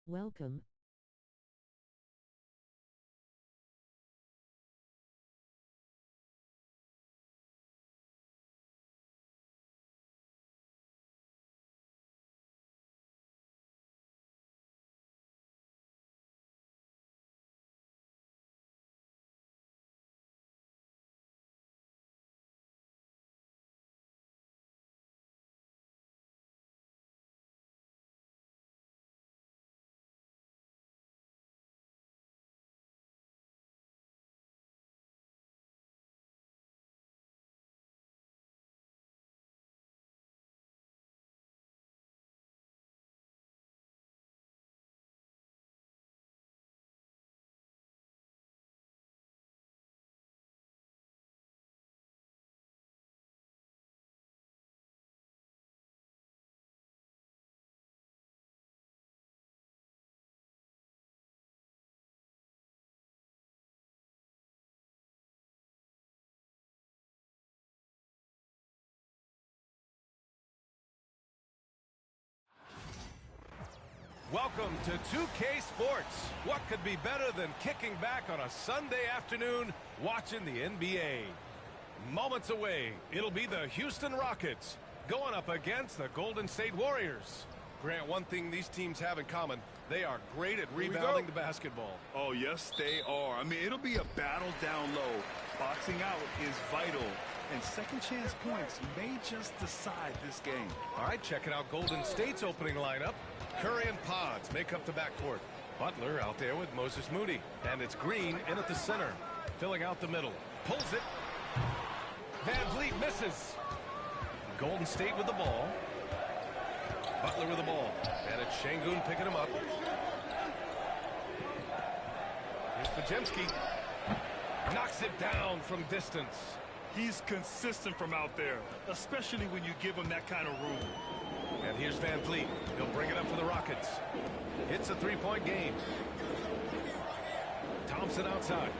Welcome. Welcome to 2K Sports. What could be better than kicking back on a Sunday afternoon watching the NBA? Moments away, it'll be the Houston Rockets going up against the Golden State Warriors. Grant, one thing these teams have in common, they are great at rebounding the basketball. Oh, yes, they are. I mean, it'll be a battle down low. Boxing out is vital, and second chance points may just decide this game. All right, checking out Golden State's opening lineup. Curry and Pods make up the backcourt. Butler out there with Moses Moody. And it's Green in at the center, filling out the middle. Pulls it. Van Vliet misses. Golden State with the ball. Butler with the ball. And it's Şengün picking him up. Here's Podziemski. Knocks it down from distance. He's consistent from out there, especially when you give him that kind of room. And here's Van Vliet. He'll bring it up for the Rockets. It's a three-point game. Thompson outside.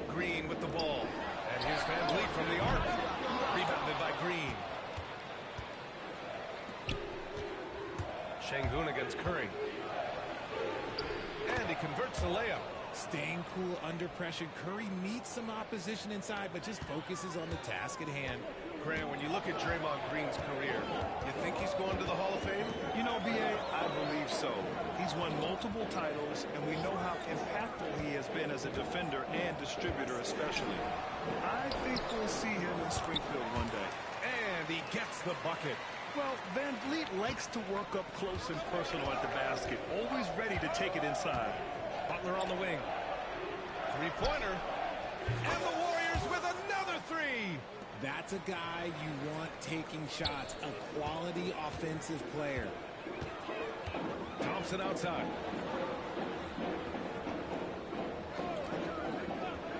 Green with the ball. And here's Van Vliet from the arc. Rebounded by Green. Şengün against Curry. And he converts the layup. Staying cool under pressure. Curry meets some opposition inside, but just focuses on the task at hand. Grant, when you look at Draymond Green's career, you think he's going to the Hall of Fame? You know, B.A., I believe so. He's won multiple titles, and we know how impactful he has been as a defender and distributor especially. I think we'll see him in Springfield one day. And he gets the bucket. Well, Van Vliet likes to work up close and personal at the basket, always ready to take it inside. Butler on the wing. Three-pointer. And the Warriors with another three. That's a guy you want taking shots, a quality offensive player. Thompson outside.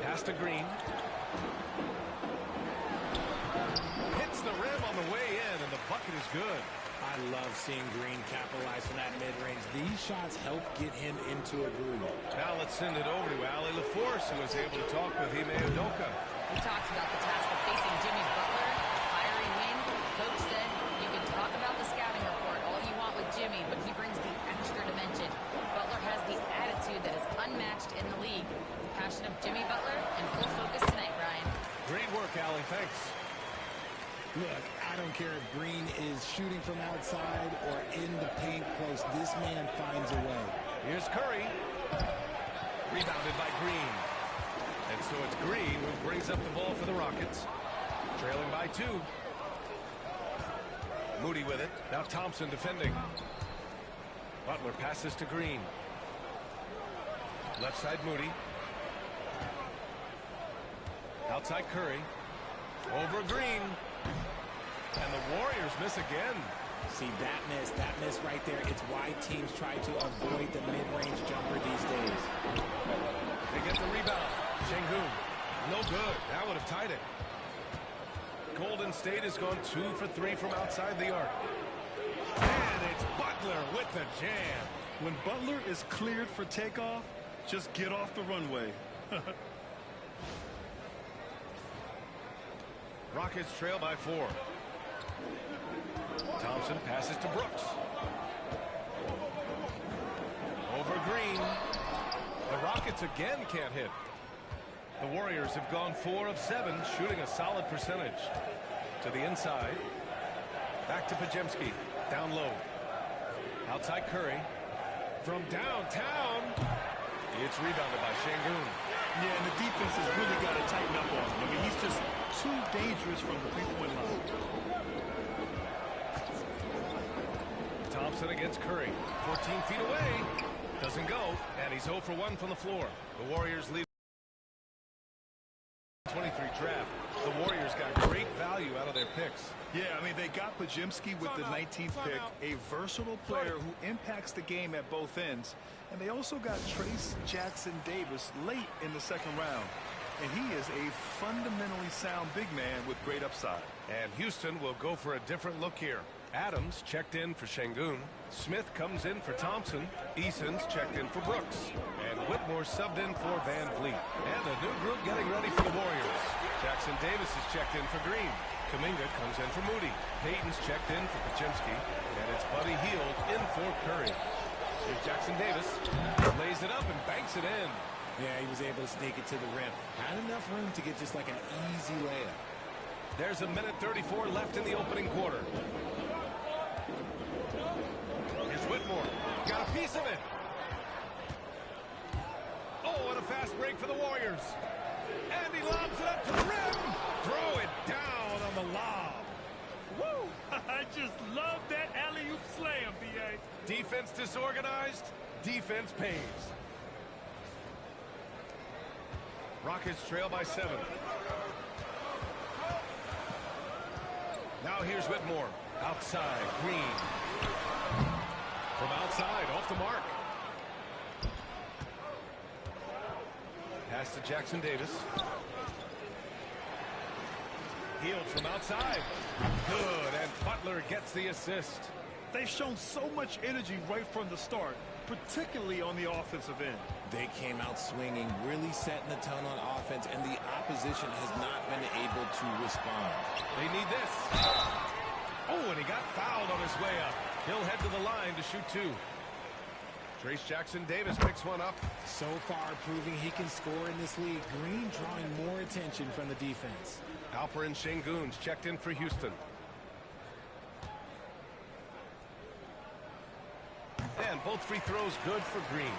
Pass to Green. Hits the rim on the way in, and the bucket is good. I love seeing Green capitalize on that mid-range. These shots help get him into a groove. Now let's send it over to Allie LaForce, who was able to talk with Ime Udoka. He talks about the task of facing Jimmy Butler, a fiery wing. Coach said you can talk about the scouting report all you want with Jimmy, but he brings the extra dimension. Butler has the attitude that is unmatched in the league. The passion of Jimmy Butler and full focus tonight, Brian. Great work, Allie. Thanks. Look, I don't care if Green is shooting from outside or in the paint close. This man finds a way. Here's Curry. Rebounded by Green. And so it's Green who brings up the ball for the Rockets. Trailing by two. Moody with it. Now Thompson defending. Butler passes to Green. Left side Moody. Outside Curry. Over Green. And the Warriors miss again. See, that miss right there. It's why teams try to avoid the mid-range jumper these days. They get the rebound. Şengün. No good. That would have tied it. Golden State has gone 2 for 3 from outside the arc. And it's Butler with the jam. When Butler is cleared for takeoff, just get off the runway. Rockets trail by 4. Thompson Thompson passes to Brooks. Over Green. The Rockets again can't hit. The Warriors have gone 4 of 7, shooting a solid percentage. To the inside. Back to Podziemski. Down low. Outside Curry. From downtown. It's rebounded by Şengün. Yeah, and the defense has really got to tighten up on him. I mean, he's just too dangerous from the three-point line. Thompson against Curry. 14 feet away. Doesn't go. And he's 0 for 1 from the floor. The Warriors lead 23 draft. The Warriors got great value out of their picks. Yeah, I mean, they got Podziemski with the 19th pick, a versatile player who impacts the game at both ends. And they also got Trayce Jackson-Davis late in the second round. And he is a fundamentally sound big man with great upside. And Houston will go for a different look here. Adams checked in for Şengün. Smith comes in for Thompson. Eason's checked in for Brooks. And Whitmore subbed in for Van Vliet. And a new group getting ready for the Warriors. Jackson-Davis is checked in for Green. Kuminga comes in for Moody. Payton's checked in for Podziemski. And it's Buddy Hield in for Curry. Here's Jackson-Davis. Lays it up and banks it in. Yeah, he was able to sneak it to the rim. Had enough room to get just like an easy layup. There's a minute 34 left in the opening quarter. Here's Whitmore. Got a piece of it. Oh, and a fast break for the Warriors. And he lobs it up to the rim. Throw it down on the lob. Woo! I just love that alley-oop slam, B.A. Defense disorganized. Defense pays. Rockets trail by 7. Now here's Whitmore. Outside, Green. From outside, off the mark. Pass to Jackson-Davis. Hield from outside. Good, and Butler gets the assist. They've shown so much energy right from the start, particularly on the offensive end. They came out swinging, really setting the tone on offense, and the opposition has not been able to respond. They need this. Oh, and he got fouled on his way up. He'll head to the line to shoot 2. Trayce Jackson-Davis picks one up. So far, proving he can score in this league. Green drawing more attention from the defense. Alperen Şengün's checked in for Houston. And both free throws good for Green.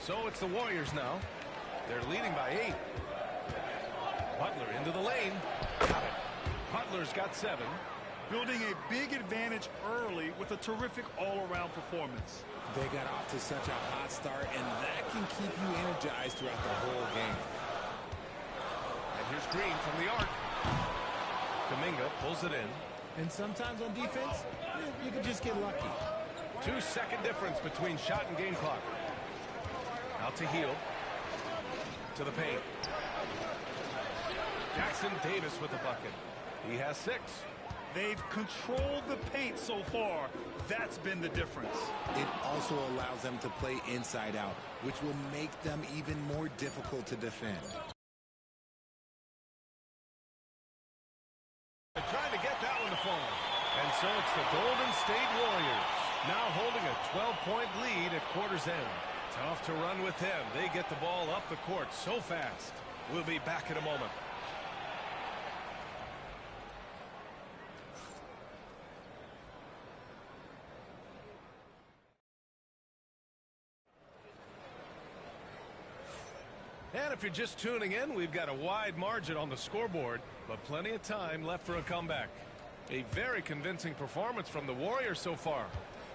So it's the Warriors now. They're leading by 8. Butler into the lane. Got it. Butler's got 7. Building a big advantage early with a terrific all-around performance. They got off to such a hot start, and that can keep you energized throughout the whole game. And here's Green from the arc. Kuminga pulls it in. And sometimes on defense, you can just get lucky. 2-second difference between shot and game clock. Out to Hield. To the paint. Jackson-Davis with the bucket. He has 6. They've controlled the paint so far. That's been the difference. It also allows them to play inside out, which will make them even more difficult to defend. They're trying to get that one to fall. And so it's the Golden State Warriors now holding a 12-point lead at quarter's end. Tough to run with them. They get the ball up the court so fast. We'll be back in a moment. And if you're just tuning in, we've got a wide margin on the scoreboard, but plenty of time left for a comeback. A very convincing performance from the Warriors so far.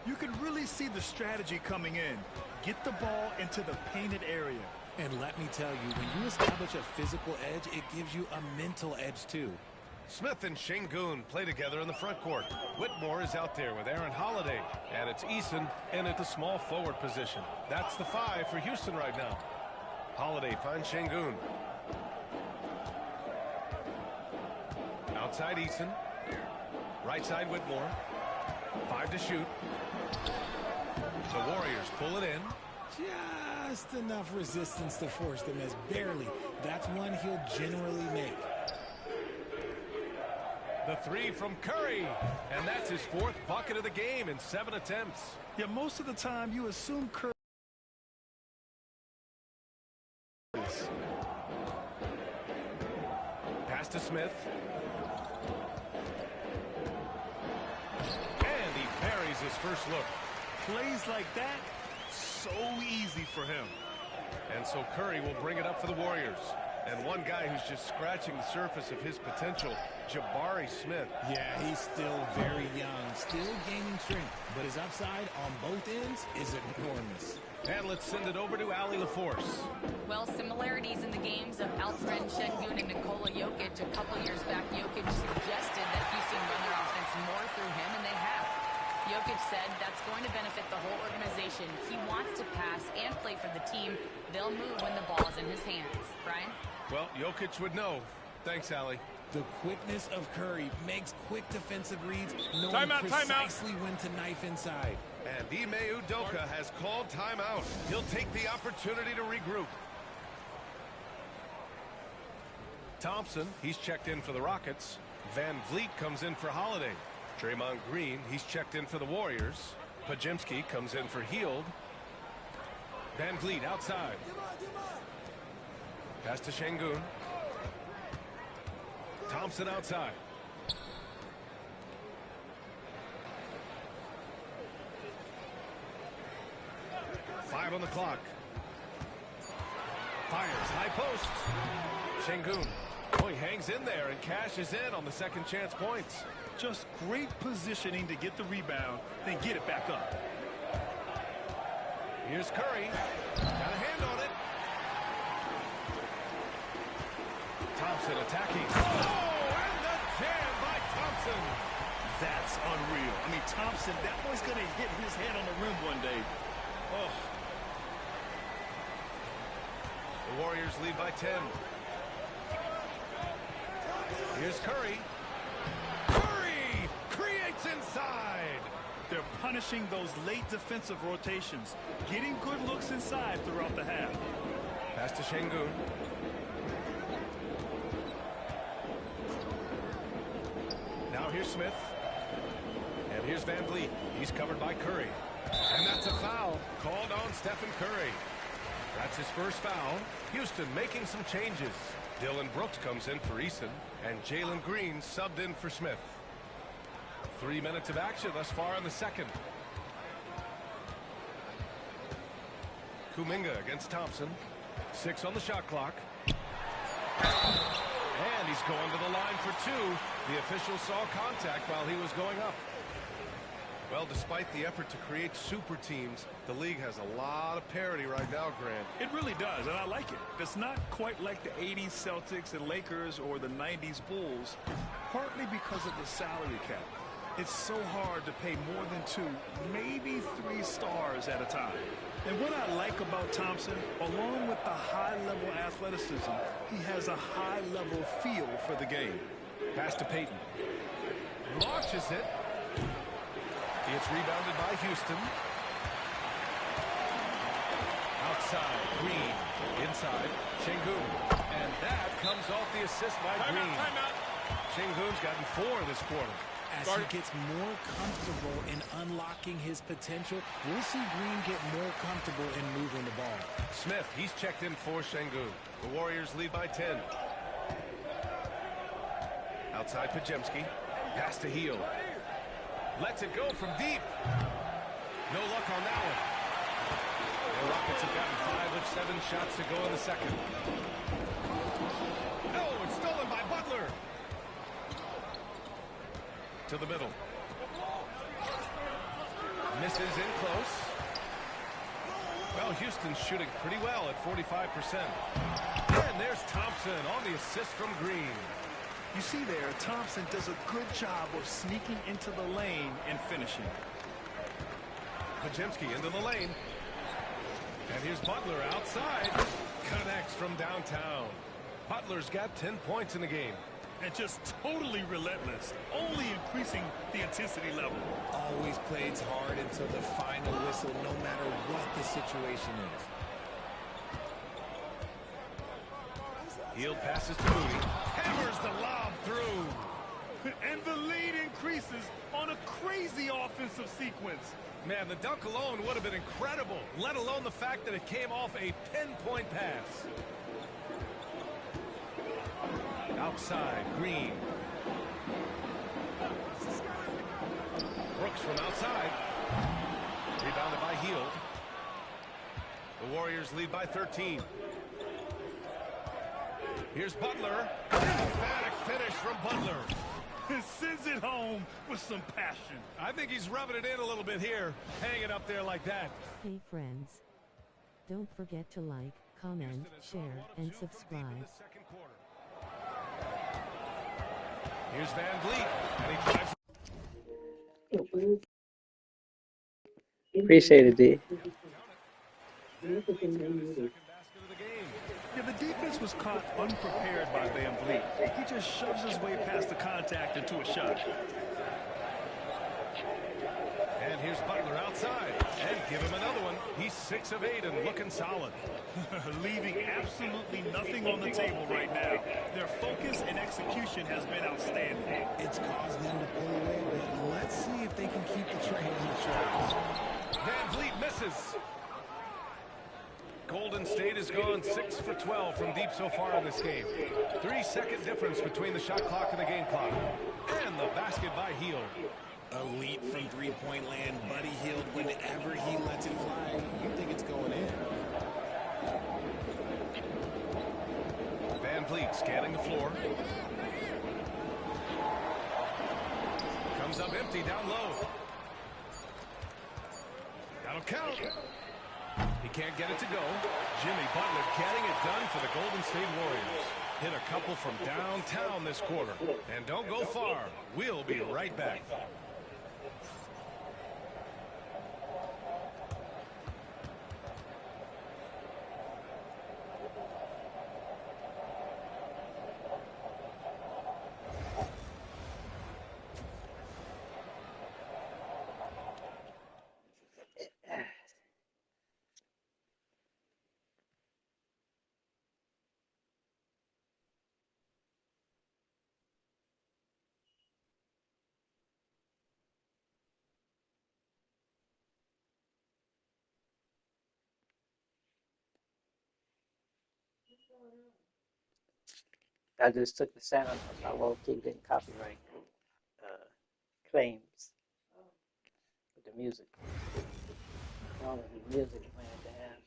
You can really see the strategy coming in. Get the ball into the painted area. And let me tell you, when you establish a physical edge, it gives you a mental edge too. Smith and Şengün play together in the front court. Whitmore is out there with Aaron Holiday. And it's Eason in at the small forward position. That's the 5 for Houston right now. Holiday finds Şengün. Outside Eason. Right side Whitmore. 5 to shoot. The Warriors pull it in. Just enough resistance to force them as barely. That's one he'll generally make. The three from Curry. And that's his 4th bucket of the game in 7 attempts. Yeah, most of the time you assume Curry. Pass to Smith. And he buries his first look. Plays like that, so easy for him. And so Curry will bring it up for the Warriors. And one guy who's just scratching the surface of his potential, Jabari Smith. Yeah, he's still very young, still gaining strength, but his upside on both ends is enormous. And let's send it over to Allie LaForce. Well, similarities in the games of Alperen Şengün and Nikola Jokic. A couple years back, Jokic suggested that Houston run their offense more through him, and they have. Jokic said that's going to benefit the whole organization. He wants to pass and play for the team. They'll move when the ball is in his hands. Brian? Well, Jokic would know. Thanks, Allie. The quickness of Curry makes quick defensive reads, knowing precisely when to knife inside. And Ime Udoka has called timeout. He'll take the opportunity to regroup. Thompson, he's checked in for the Rockets. Van Vliet comes in for Holiday. Draymond Green, he's checked in for the Warriors. Podziemski comes in for Hield. Van Vliet outside. Pass to Şengün. Thompson outside. Five on the clock. Fires high post. Şengün. Oh, he hangs in there and cashes in on the second chance points. Just great positioning to get the rebound, then get it back up. Here's Curry. Got a hand on it. Thompson attacking. Oh, and the jam by Thompson. That's unreal. I mean, Thompson, that boy's going to hit his head on the rim one day. Oh. The Warriors lead by 10. Here's Curry. Curry creates inside. They're punishing those late defensive rotations, getting good looks inside throughout the half. Pass to Şengün. Now here's Smith. And here's Van Vliet. He's covered by Curry. And that's a foul called on Stephen Curry. That's his first foul. Houston making some changes. Dylan Brooks comes in for Eason. And Jalen Green subbed in for Smith. 3 minutes of action thus far in the second. Kuminga against Thompson. 6 on the shot clock. And he's going to the line for 2. The official saw contact while he was going up. Well, despite the effort to create super teams, the league has a lot of parity right now, Grant. It really does, and I like it. It's not quite like the 80s Celtics and Lakers or the 90s Bulls, partly because of the salary cap. It's so hard to pay more than 2, maybe 3 stars at a time. And what I like about Thompson, along with the high-level athleticism, he has a high-level feel for the game. Pass to Payton. Launches it. It's rebounded by Houston. Outside, Green. Inside, Şengün. And that comes off the assist by Green. Timeout. Şengün's gotten 4 this quarter. As he gets more comfortable in unlocking his potential, we'll see Green get more comfortable in moving the ball. Smith, he's checked in for Şengün. The Warriors lead by 10. Outside Podziemski. Pass to Hield. Lets it go from deep. No luck on that one. The Rockets have gotten 5 of 7 shots to go in the second. Oh, it's stolen by Butler. To the middle. Misses in close. Well, Houston's shooting pretty well at 45%. And there's Thompson on the assist from Green. You see there, Thompson does a good job of sneaking into the lane and finishing. Podziemski into the lane. And here's Butler outside. Connects from downtown. Butler's got 10 points in the game. And just totally relentless, only increasing the intensity level. Always plays hard until the final whistle, no matter what the situation is. Hield passes to Moody. Hammers the lob through. And creases on a crazy offensive sequence. Man, the dunk alone would have been incredible, let alone the fact that it came off a pinpoint pass. Outside, Green. Brooks from outside. Rebounded by Hield. The Warriors lead by 13. Here's Butler. Emphatic finish from Butler. He sends it home with some passion. I think he's rubbing it in a little bit here. Hang it up there like that. Hey friends. Don't forget to like, comment, share, and subscribe. Here's Van Vliet, and he drives. Appreciate it, D. Yeah, the defense was caught unprepared by Van Vliet. He just shoves his way past the contact into a shot. And here's Butler outside. And give him another one. He's 6 of 8 and looking solid. Leaving absolutely nothing on the table right now. Their focus and execution has been outstanding. It's caused them to pull away a bit. Let's see if they can keep the train on the tracks. Van Vliet misses. Golden State has gone 6 for 12 from deep so far in this game. 3-second difference between the shot clock and the game clock. And the basket by Hield. Elite from three-point land. Buddy Hield, whenever he lets it fly, you think it's going in. Van Vliet scanning the floor. Comes up empty down low. That'll count. He can't get it to go. Jimmy Butler getting it done for the Golden State Warriors. Hit a couple from downtown this quarter. And don't go far. We'll be right back. I just took the sound of my low-key getting copyright claims with the music. All of the music playing to have.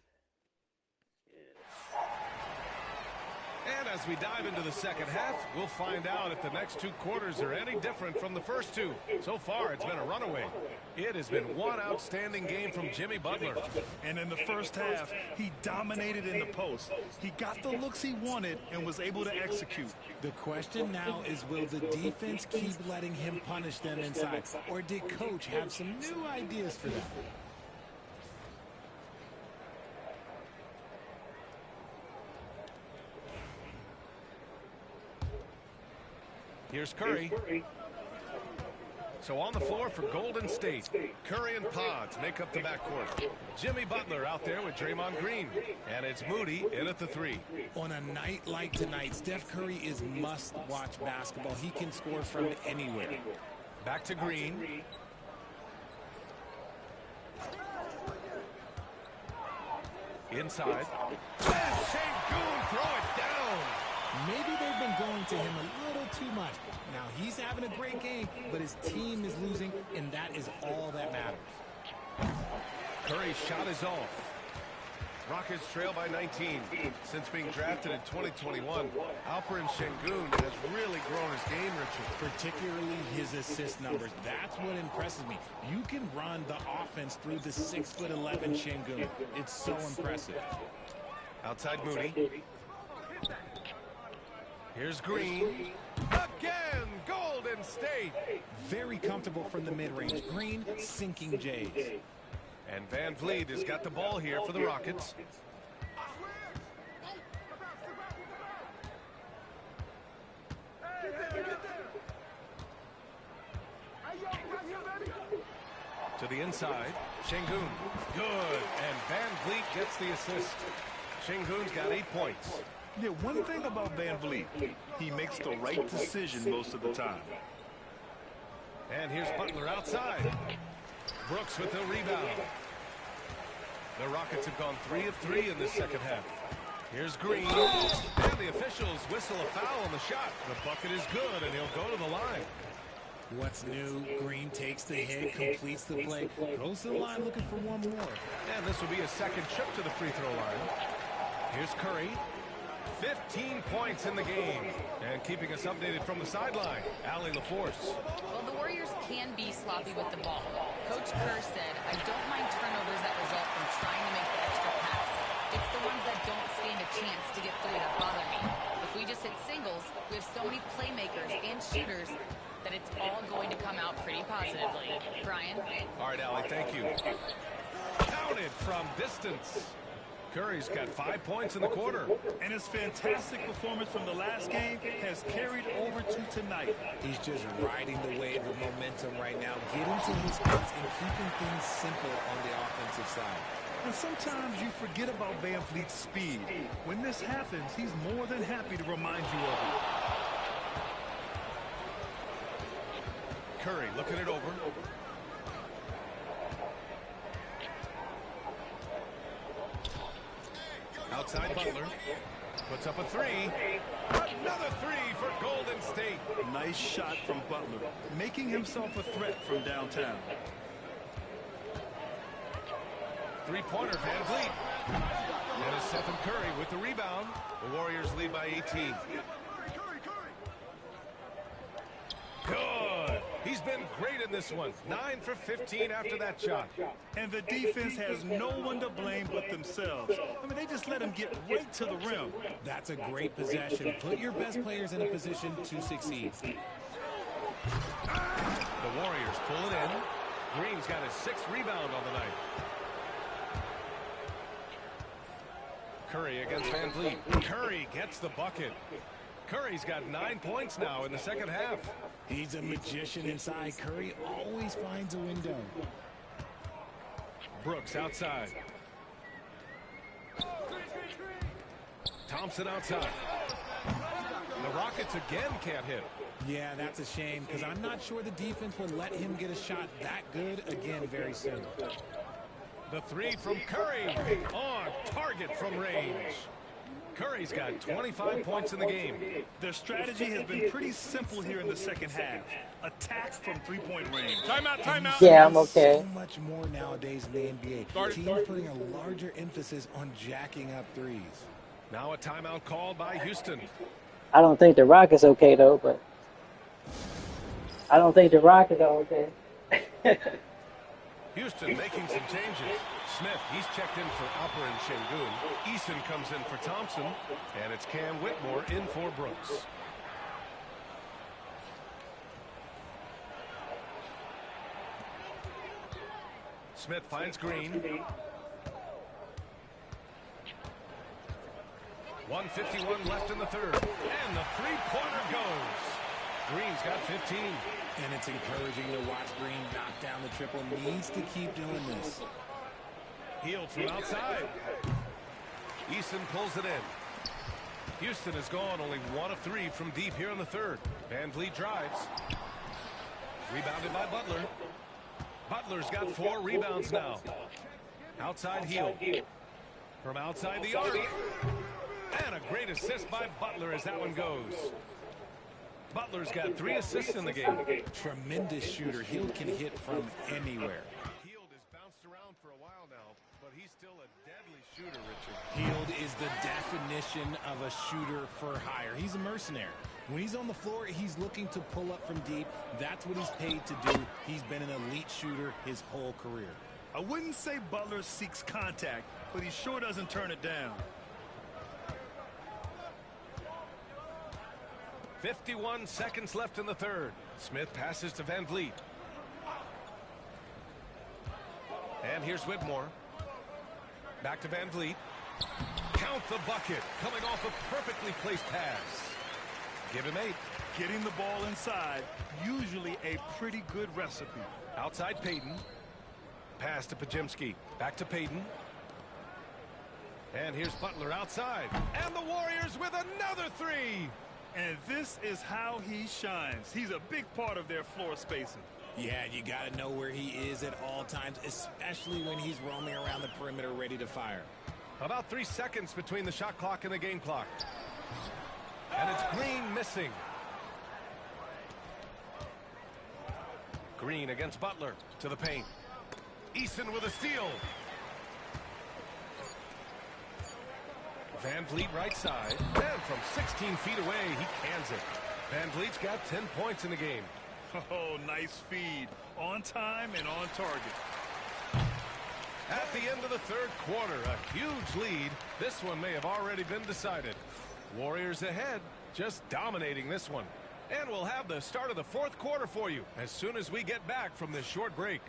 And as we dive into the second half, we'll find out if the next 2 quarters are any different from the first 2. So far, it's been a runaway. It has been one outstanding game from Jimmy Butler. And in the first half, he dominated in the post. He got the looks he wanted and was able to execute. The question now is, will the defense keep letting him punish them inside? Or did Coach have some new ideas for them? Here's Curry. So on the floor for Golden State, Curry and Pods make up the backcourt. Jimmy Butler out there with Draymond Green. And it's Moody in at the 3. On a night like tonight, Steph Curry is must-watch basketball. He can score from anywhere. Back to Green. Inside. And Sengun throw it down. Maybe they've been going to him a little too much. Now, he's having a great game, but his team is losing, and that is all that matters. Curry's shot is off. Rockets trail by 19. Since being drafted in 2021, Alperen Sengun has really grown his game, Richard. Particularly his assist numbers. That's what impresses me. You can run the offense through the 6'11" Sengun. It's so impressive. Outside Moody. Here's Green. Again, Golden State. Very comfortable from the mid-range. Green sinking Jays. And Van Vliet has got the ball here for the Rockets. To the inside, Sengun. Good. And Van Vliet gets the assist. Sengun's got 8 points. Yeah, one thing about Van Vliet, he makes the right decision most of the time. And here's Butler outside. Brooks with the rebound. The Rockets have gone 3 of 3 in this second half. Here's Green. And the officials whistle a foul on the shot. The bucket is good, and he'll go to the line. What's new? Green takes the hit, completes the play, goes to the line looking for one more. And this will be a second trip to the free throw line. Here's Curry. 15 points in the game. And keeping us updated from the sideline, Allie LaForce. Well, the Warriors can be sloppy with the ball. Coach Kerr said, I don't mind turnovers that result from trying to make the extra pass. It's the ones that don't stand a chance to get through that bother me. If we just hit singles, we have so many playmakers and shooters that it's all going to come out pretty positively. Brian? All right, Allie, thank you. Counted from distance. Curry's got 5 points in the quarter. And his fantastic performance from the last game has carried over to tonight. He's just riding the wave of momentum right now, getting to his spots and keeping things simple on the offensive side. And sometimes you forget about Van Vliet's speed. When this happens, he's more than happy to remind you of it. Curry looking it over. Outside Butler. Puts up a three. Another three for Golden State. Nice shot from Butler, making himself a threat from downtown. Three-pointer, Van Vliet. And a Stephen Curry with the rebound. The Warriors lead by 18. Good. He's been great in this one. 9 for 15 after that shot. And the defense has no one to blame but themselves. I mean, they just let him get right to the rim. That's a great possession. Put your best players in a position to succeed. The Warriors pull it in. Green's got his 6th rebound on the night. Curry against Van Vliet. Curry gets the bucket. Curry's got 9 points now in the second half. He's a magician inside. Curry always finds a window. Brooks outside. Thompson outside. The Rockets again can't hit. Yeah, that's a shame because I'm not sure the defense will let him get a shot that good again very soon. The three from Curry on target from range. Curry's got 25 points in the game. Their strategy has been pretty simple here in the second half. Attack from three-point range. Timeout, timeout. Yeah, I'm okay. So much more nowadays in the NBA. Teams putting a larger emphasis on jacking up threes. Now a timeout called by Houston. I don't think the Rockets okay though, but I don't think the Rockets are okay. Houston making some changes. Smith, he's checked in for Alperen Şengün. Eason comes in for Thompson. And it's Cam Whitmore in for Brooks. Smith finds Green. 1:51 left in the third. And the three-pointer goes. Green's got 15. And it's encouraging to watch Green knock down the triple. Needs to keep doing this. Healed from outside. Eason pulls it in. Houston has gone only 1 of 3 from deep here in the third. Van Vliet drives. Rebounded by Butler. Butler's got 4 rebounds now. Outside Hield. From outside the arc. And a great assist by Butler as that one goes. Butler's got 3 assists in the game. Tremendous shooter. Hield can hit from anywhere. Hield has bounced around for a while now, but he's still a deadly shooter, Richard. Hield is the definition of a shooter for hire. He's a mercenary. When he's on the floor, he's looking to pull up from deep. That's what he's paid to do. He's been an elite shooter his whole career. I wouldn't say Butler seeks contact, but he sure doesn't turn it down. 51 seconds left in the third. Smith passes to Van Vliet. And here's Whitmore. Back to Van Vliet. Count the bucket. Coming off a perfectly placed pass. Give him 8. Getting the ball inside, usually a pretty good recipe. Outside Payton. Pass to Podziemski. Back to Payton. And here's Butler outside. And the Warriors with another 3. And this is how he shines. He's a big part of their floor spacing. Yeah, you got to know where he is at all times, especially when he's roaming around the perimeter ready to fire. About 3 seconds between the shot clock and the game clock. And it's Green missing. Green against Butler to the paint. Eason with a steal. Van Vliet right side. And from 16 feet away, he cans it. Van Vliet's got 10 points in the game. Oh, nice feed. On time and on target. At the end of the third quarter, a huge lead. This one may have already been decided. Warriors ahead, just dominating this one. And we'll have the start of the fourth quarter for you as soon as we get back from this short break.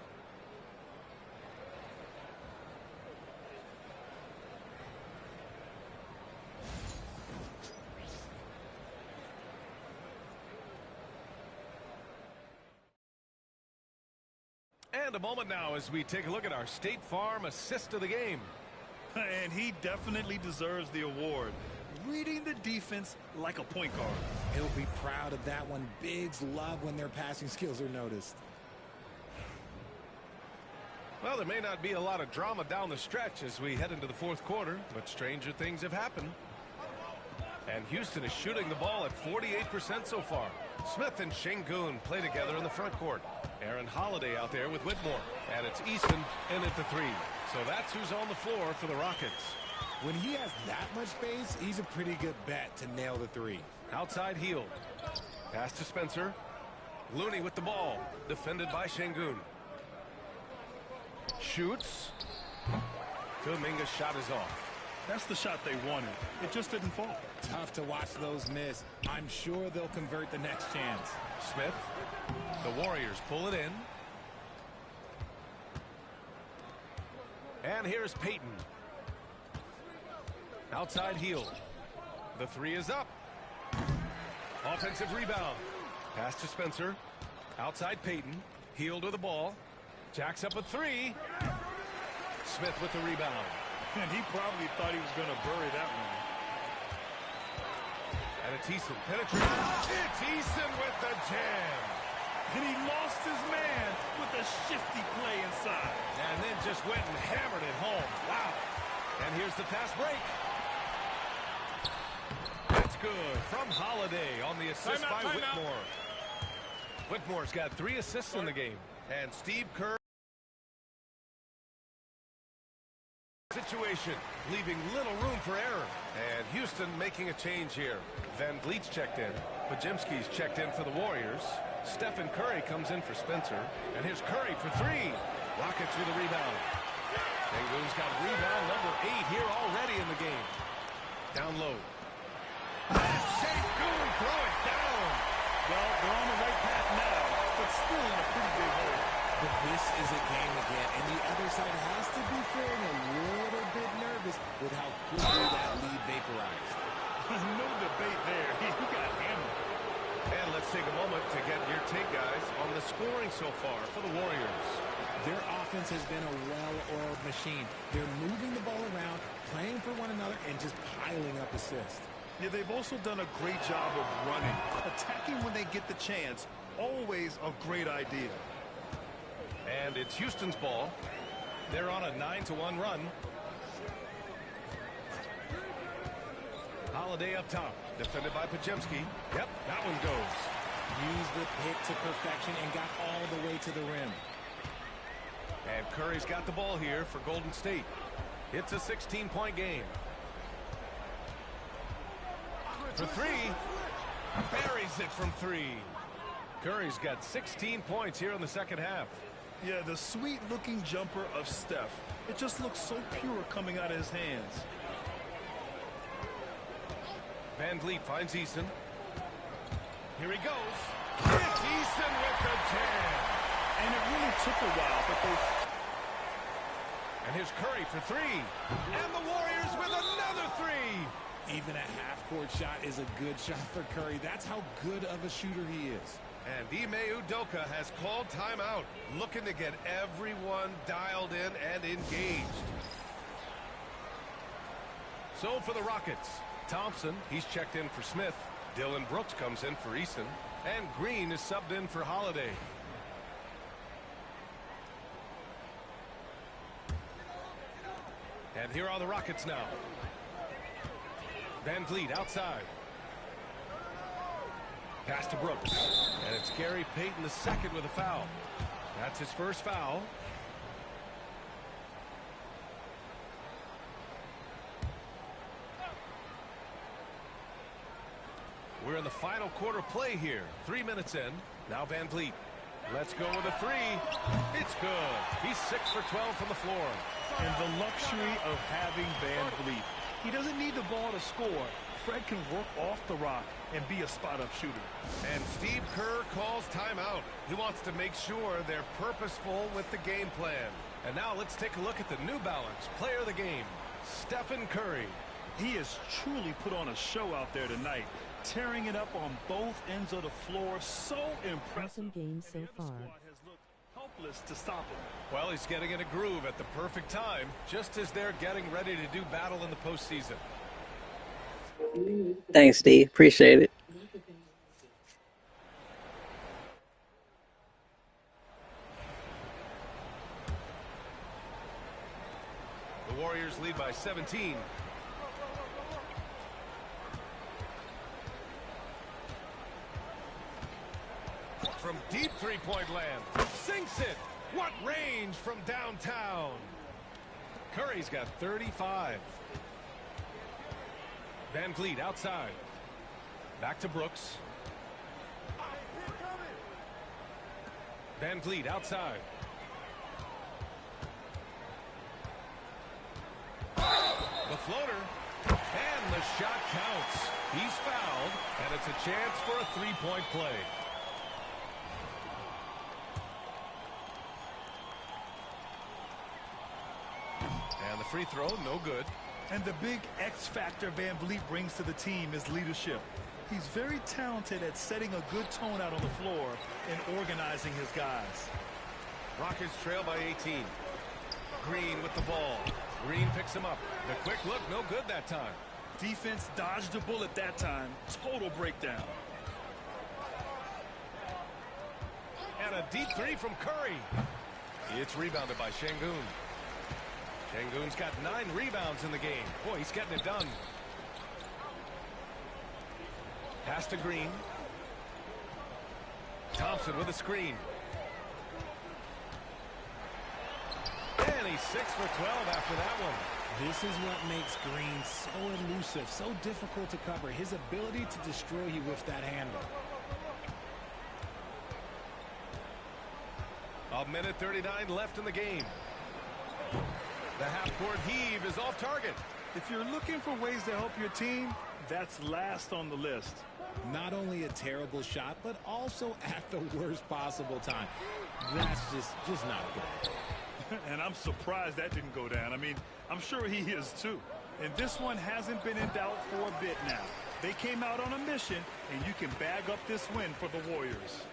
And a moment now as we take a look at our State Farm assist of the game. And he definitely deserves the award. Reading the defense like a point guard. He'll be proud of that one. Bigs love when their passing skills are noticed. Well, there may not be a lot of drama down the stretch as we head into the fourth quarter, but stranger things have happened. And Houston is shooting the ball at 48% so far. Smith and Şengün play together in the front court. Aaron Holiday out there with Whitmore. And it's Eason in at the three. So that's who's on the floor for the Rockets. When he has that much space, he's a pretty good bet to nail the three. Outside heel. Pass to Spencer. Looney with the ball. Defended by Şengün. Shoots. Kuminga's shot is off. That's the shot they wanted. It just didn't fall. Tough to watch those miss. I'm sure they'll convert the next chance. Smith. The Warriors pull it in. And here's Payton. Outside heel. The three is up. Offensive rebound. Pass to Spencer. Outside Payton. Heel to the ball. Jacks up a three. Smith with the rebound. And he probably thought he was going to bury that one. And it's Eason penetrating. It's Eason with the jam. And he lost his man with a shifty play inside. And then just went and hammered it home. Wow. And here's the fast break. That's good from Holiday on the assist by Whitmore. Whitmore's got 3 assists in the game. And Steve Kerr. Situation, leaving little room for error. And Houston making a change here. Van Vliet's checked in. Podziemski's checked in for the Warriors. Stephen Curry comes in for Spencer. And here's Curry for 3. Rockets with a rebound. Şengün's got rebound number 8 here already in the game. Down low. Şengün throw it down. Well, they're on the right path now, but still in a pretty big hole. But this is a game again, and the other side has to be feeling a little bit nervous with how quickly that lead vaporized. No debate there. He got hammered. And let's take a moment to get your take, guys, on the scoring so far for the Warriors. Their offense has been a well-oiled machine. They're moving the ball around, playing for one another, and just piling up assists. Yeah, they've also done a great job of running. Attacking when they get the chance, always a great idea. And it's Houston's ball. They're on a 9-1 run. Holiday up top. Defended by Podziemski. Yep, that one goes. Used the pick to perfection and got all the way to the rim. And Curry's got the ball here for Golden State. It's a 16-point game. For 3. Buries it from 3. Curry's got 16 points here in the second half. Yeah, the sweet-looking jumper of Steph. It just looks so pure coming out of his hands. Van Vliet finds Eason. Here he goes. It's Eason with the jam. And it really took a while, but they... And here's Curry for 3. And the Warriors with another 3. Even a half-court shot is a good shot for Curry. That's how good of a shooter he is. And Ime Udoka has called timeout, looking to get everyone dialed in and engaged. So for the Rockets, Thompson, he's checked in for Smith. Dylan Brooks comes in for Eason, and Green is subbed in for Holiday. And here are the Rockets now. Van Vliet outside. Pass to Brooks. And it's Gary Payton II with a foul. That's his first foul. We're in the final quarter play here. 3 minutes in. Now Van Vliet. Let's go with a three. It's good. He's 6 for 12 from the floor. And the luxury of having Van Vliet. He doesn't need the ball to score. Fred can work off the rock and be a spot-up shooter. And Steve Kerr calls timeout. He wants to make sure they're purposeful with the game plan. And now let's take a look at the New Balance player of the game, Stephen Curry. He has truly put on a show out there tonight, tearing it up on both ends of the floor. So impressive. Awesome game so far. Helpless to stop him. Well, he's getting in a groove at the perfect time, just as they're getting ready to do battle in the postseason. Thanks, Steve. Appreciate it. The Warriors lead by 17. From deep three-point land, sinks it. What range from downtown. Curry's got 35. Van Vliet outside. Back to Brooks. Van Vliet outside. The floater. And the shot counts. He's fouled, and it's a chance for a three-point play. And the free throw, no good. And the big X factor Van Vliet brings to the team is leadership. He's very talented at setting a good tone out on the floor and organizing his guys. Rockets trail by 18. Green with the ball. Green picks him up. The quick look, no good that time. Defense dodged a bullet that time. Total breakdown. And a deep three from Curry. It's rebounded by Şengün. Şengün's got 9 rebounds in the game. Boy, he's getting it done. Pass to Green. Thompson with a screen. And he's 6 for 12 after that one. This is what makes Green so elusive, so difficult to cover. His ability to destroy you with that handle. A minute 39 left in the game. The half-court heave is off target. If you're looking for ways to help your team, that's last on the list. Not only a terrible shot, but also at the worst possible time. That's just not a good idea. And I'm surprised that didn't go down. I mean, I'm sure he is too. And this one hasn't been in doubt for a bit now. They came out on a mission, and you can bag up this win for the Warriors.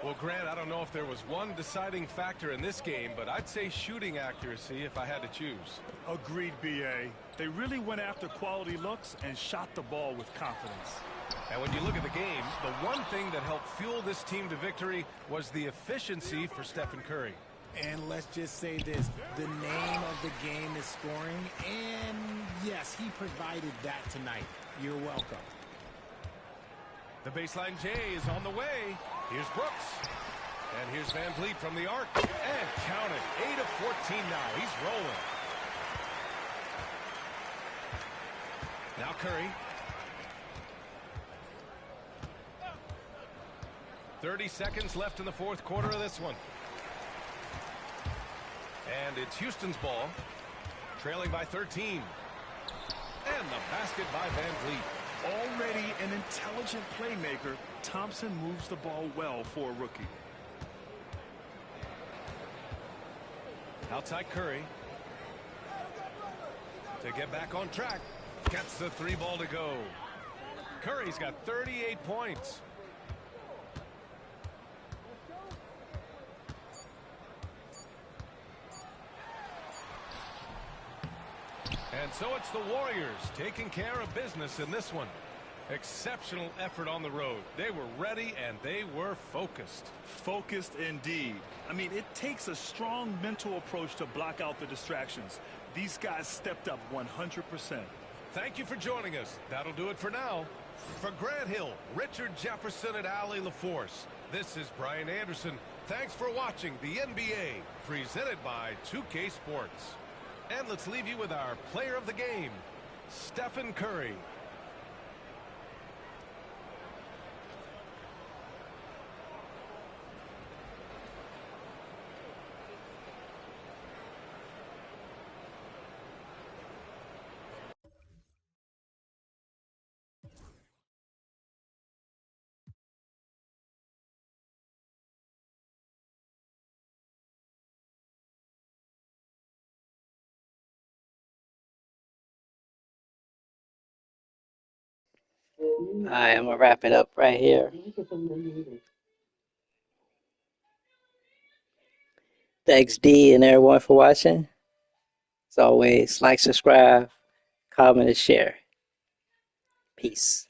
Well, Grant, I don't know if there was one deciding factor in this game, but I'd say shooting accuracy if I had to choose. Agreed, B.A. They really went after quality looks and shot the ball with confidence. And when you look at the game, the one thing that helped fuel this team to victory was the efficiency for Stephen Curry. And let's just say this, the name of the game is scoring, and yes, he provided that tonight. You're welcome. The baseline J is on the way. Here's Brooks. And here's Van Vliet from the arc. And count it. 8 of 14 now. He's rolling. Now Curry. 30 seconds left in the fourth quarter of this one. And it's Houston's ball. Trailing by 13. And the basket by Van Vliet. Already an intelligent playmaker, Thompson moves the ball well for a rookie. Outside Curry. To get back on track. Gets the 3 ball to go. Curry's got 38 points. And so it's the Warriors taking care of business in this one. Exceptional effort on the road. They were ready and they were focused. Focused indeed. I mean, it takes a strong mental approach to block out the distractions. These guys stepped up 100%. Thank you for joining us. That'll do it for now. For Grant Hill, Richard Jefferson, and Allie LaForce, this is Brian Anderson. Thanks for watching the NBA, presented by 2K Sports. And let's leave you with our player of the game, Stephen Curry. Alright, I'm gonna wrap it up right here. Thanks D and everyone for watching. As always, like, subscribe, comment, and share. Peace.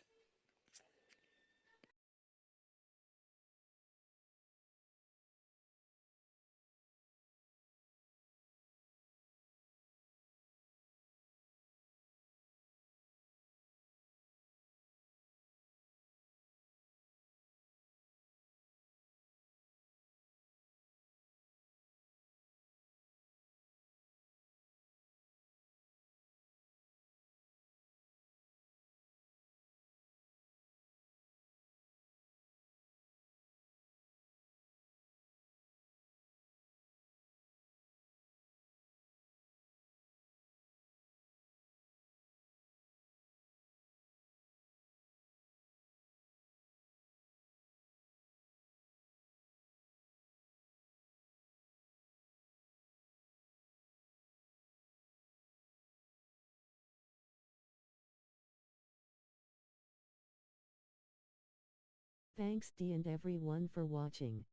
Thanks D and everyone for watching.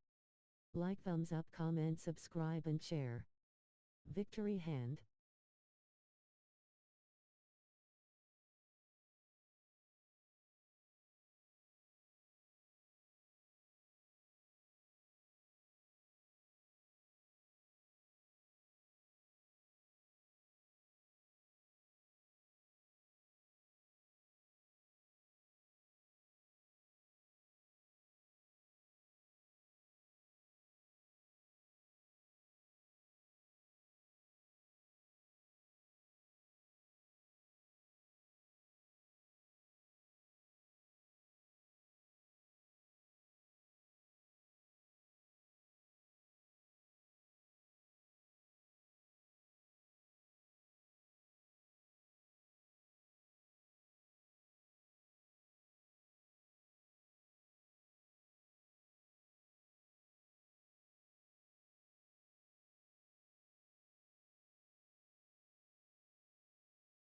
Like, thumbs up, comment, subscribe and share. Victory hand.